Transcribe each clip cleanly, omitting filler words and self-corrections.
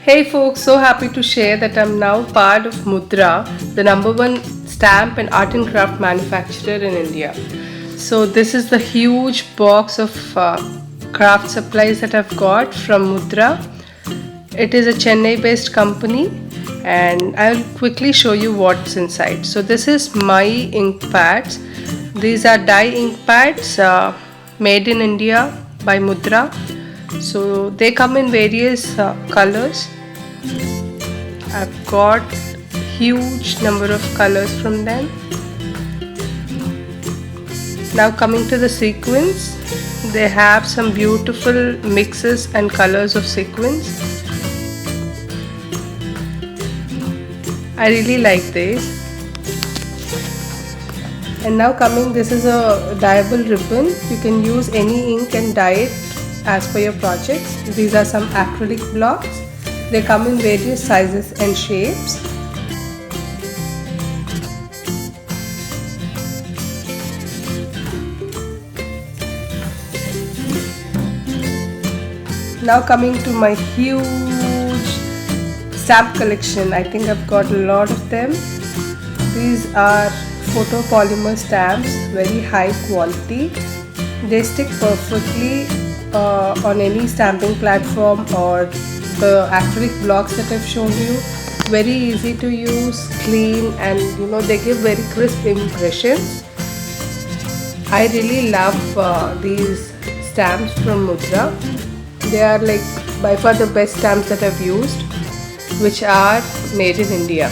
Hey folks, so happy to share that I'm now part of Mudra, the number one stamp and art and craft manufacturer in India. So, this is the huge box of craft supplies that I've got from Mudra. It is a Chennai based company, and I'll quickly show you what's inside. So, this is my ink pads. These are dye ink pads made in India by Mudra. So they come in various colors. I've got huge number of colors from them. Now coming to the sequins, they have some beautiful mixes and colors of sequins. I really like this. And now coming, this is a dyeable ribbon. You can use any ink and dye it as per your projects. These are some acrylic blocks. They come in various sizes and shapes. Now coming to my huge stamp collection. I think I've got a lot of them. These are photopolymer stamps, very high quality. They stick perfectly on any stamping platform or the acrylic blocks that I've shown you. Very easy to use, clean, and they give very crisp impressions. I really love these stamps from Mudra. They are like by far the best stamps that I've used, which are made in India.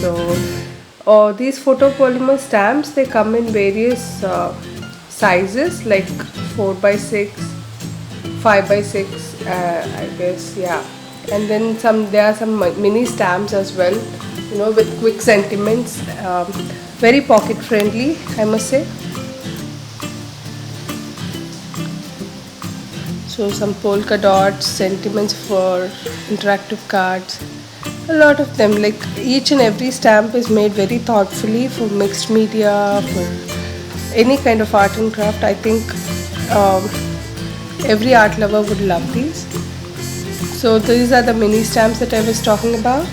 So these photopolymer stamps, they come in various sizes like 4x6, 5x6, I guess, yeah. And then there are some mini stamps as well, with quick sentiments. Very pocket friendly, I must say. So some polka dots, sentiments for interactive cards. A lot of them, like each and every stamp is made very thoughtfully for mixed media, for any kind of art and craft. I think every art lover would love these. So these are the mini stamps that I was talking about,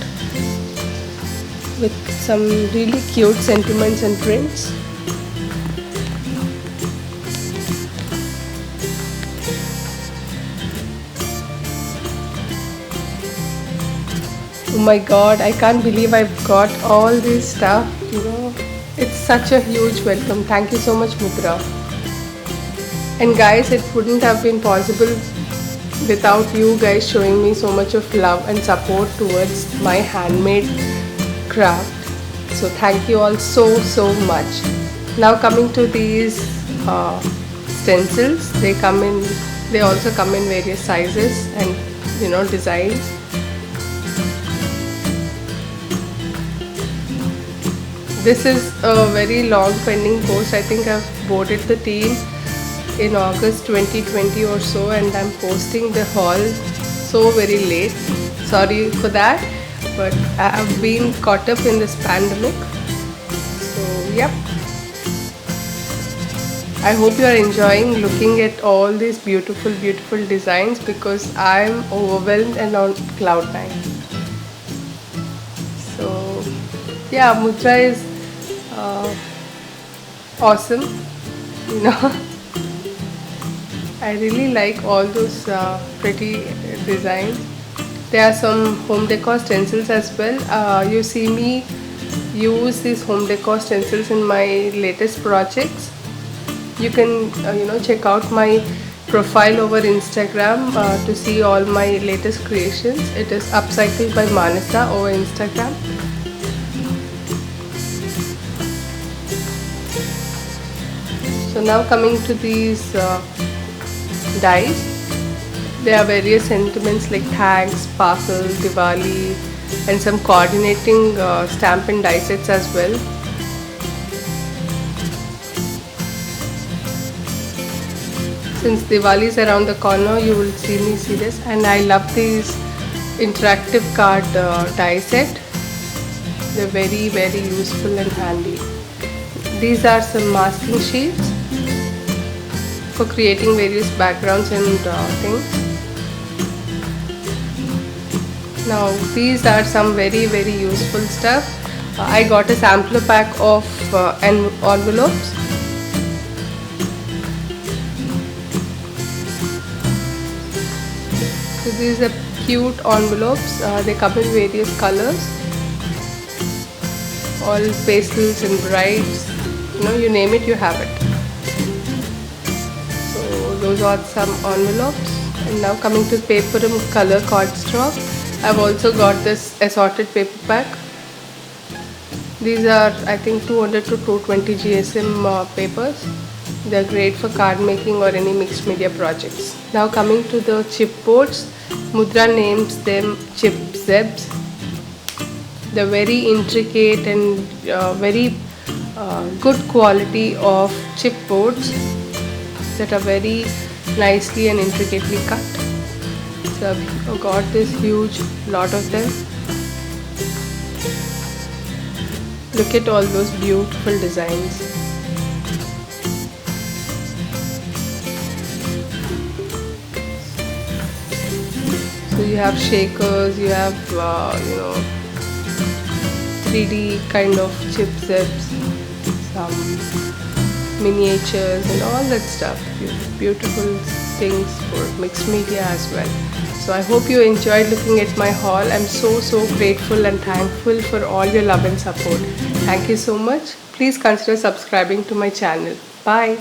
with some really cute sentiments and prints. Oh my god, I can't believe I've got all this stuff, It's such a huge welcome. Thank you so much, Mudra. And guys, it wouldn't have been possible without you guys showing me so much of love and support towards my handmade craft. So thank you all so much. Now coming to these stencils, they also come in various sizes and designs. This is a very long pending post. I think I've boarded the team in August 2020 or so, and I'm posting the haul so very late. Sorry for that, but I have been caught up in this pandemic. So yep, I hope you are enjoying looking at all these beautiful designs, because I'm overwhelmed and on cloud 9. So yeah, Mudra is awesome, I really like all those pretty designs. There are some home decor stencils as well. You see me use these home decor stencils in my latest projects. You can check out my profile over Instagram to see all my latest creations. It is Upcycled by Manasa over Instagram. So now coming to these dies, there are various sentiments like thanks, sparkle, Diwali, and some coordinating stamp and die sets as well. Since Diwali is around the corner, you will see me see this, and I love these interactive card die set. They're very useful and handy. These are some masking sheets for creating various backgrounds and things. Now these are some very useful stuff. I got a sampler pack of envelopes. So these are cute envelopes. They come in various colors, all pastels and brights. You name it, you have it. So those are some envelopes. And now coming to Paperum color cardstock. I've also got this assorted paper pack. These are, I think, 200 to 220 GSM papers. They're great for card making or any mixed media projects. Now coming to the chipboards, Mudra names them chip zebs. They're very intricate and very good quality of chipboards that are very nicely and intricately cut. So I've got this huge lot of them. Look at all those beautiful designs. So you have shakers, you have 3D kind of chip zips, some miniatures and all that stuff. Beautiful things for mixed media as well. So I hope you enjoyed looking at my haul. I'm so grateful and thankful for all your love and support. Thank you so much. Please consider subscribing to my channel. Bye.